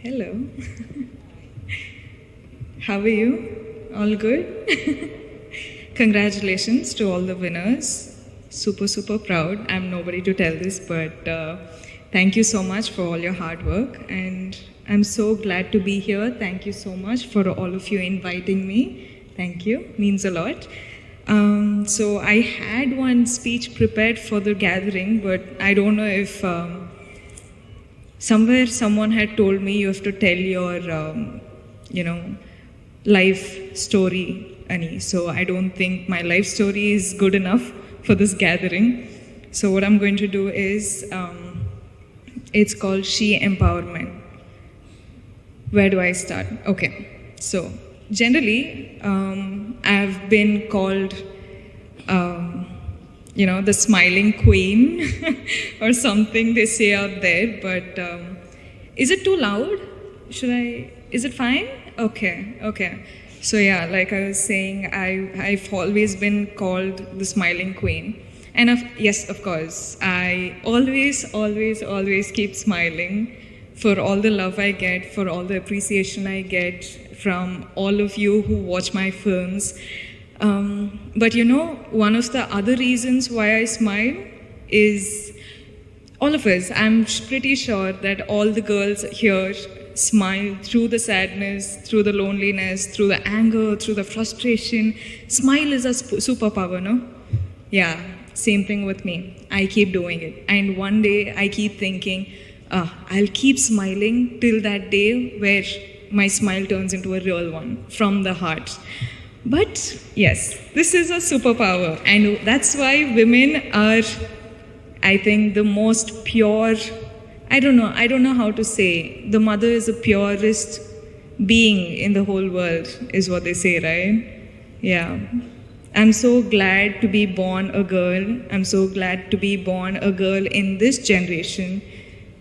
Hello. How are you? All good? Congratulations to all the winners. Super, super proud. I'm nobody to tell this, but thank you so much for all your hard work. And I'm so glad to be here. Thank you so much for all of you inviting me. Thank you. Means a lot. So I had one speech prepared for the gathering, but I don't know if somewhere someone had told me you have to tell your, life story, Ani. So I don't think my life story is good enough for this gathering. So what I'm going to do is, it's called She Empowerment. Where do I start? Okay, so generally, I've been called, the smiling queen or something they say out there, but is it too loud? Is it fine? Okay. So yeah, like I was saying, I've always been called the smiling queen. And yes, of course, I always keep smiling for all the love I get, for all the appreciation I get from all of you who watch my films. But one of the other reasons why I smile is all of us. I'm pretty sure that all the girls here smile through the sadness, through the loneliness, through the anger, through the frustration. Smile is a superpower, no? Yeah, same thing with me. I keep doing it. And one day I keep thinking, I'll keep smiling till that day where my smile turns into a real one from the heart. But yes, this is a superpower, and that's why women are, I think, the most pure. I don't know how to say. The mother is the purest being in the whole world, is what they say, right? Yeah. I'm so glad to be born a girl. I'm so glad to be born a girl in this generation,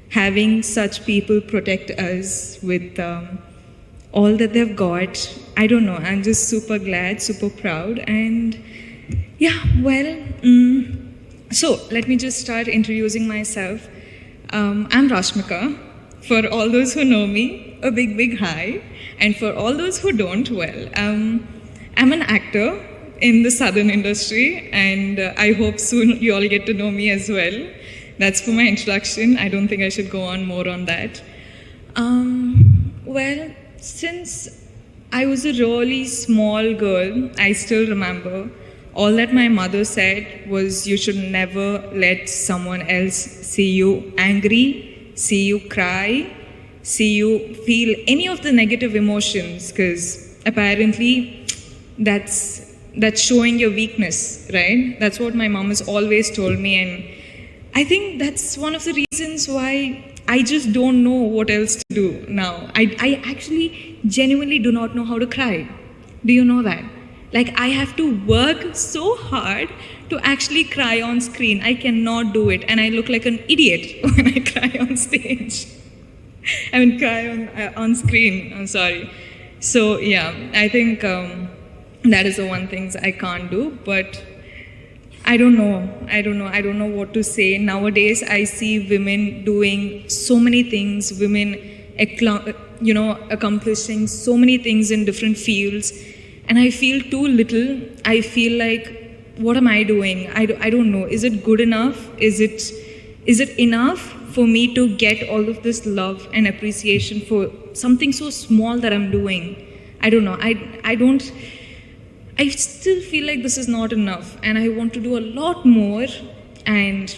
having such people protect us with all that they've got. I don't know, I'm just super glad, super proud. And yeah, well, so let me just start introducing myself. I'm Rashmika. For all those who know me, a big hi. And for all those who don't, well, I'm an actor in the southern industry, and I hope soon you all get to know me as well. That's for my introduction. I don't think I should go on more on that. Well, since I was a really small girl, I still remember all that my mother said was you should never let someone else see you angry, see you cry, see you feel any of the negative emotions, because apparently that's showing your weakness, right? That's what my mom has always told me, and I think that's one of the reasons why I just don't know what else to do now. I actually genuinely do not know how to cry. Do you know that? Like, I have to work so hard to actually cry on screen. I cannot do it, and I look like an idiot when I cry on stage. Cry on screen, I'm sorry. So yeah, I think that is the one thing I can't do, but I don't know what to say. Nowadays, I see women doing so many things, women, accomplishing so many things in different fields, and I feel too little. I feel like, what am I doing? I don't know. Is it good enough? Is it enough for me to get all of this love and appreciation for something so small that I'm doing? I don't know. I still feel like this is not enough, and I want to do a lot more. And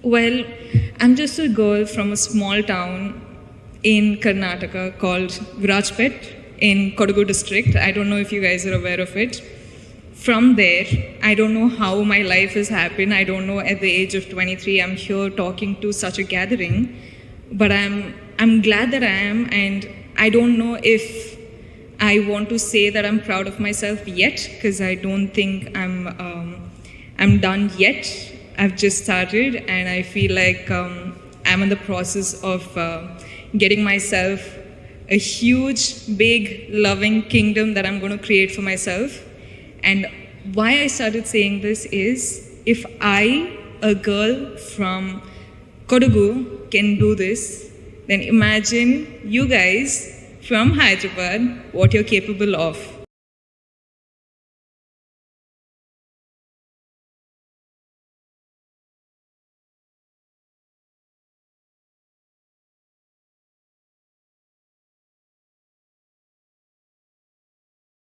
well, I'm just a girl from a small town in Karnataka called Virajpet in Kodagu district. I don't know if you guys are aware of it. From there, I don't know how my life has happened. I don't know, at the age of 23, I'm here talking to such a gathering, but I'm glad that I am, and I don't know if I want to say that I'm proud of myself yet, because I don't think I'm done yet. I've just started, and I feel like I'm in the process of getting myself a huge, big, loving kingdom that I'm going to create for myself. And why I started saying this is, if I, a girl from Kodagu, can do this, then imagine you guys from Hyderabad what you're capable of.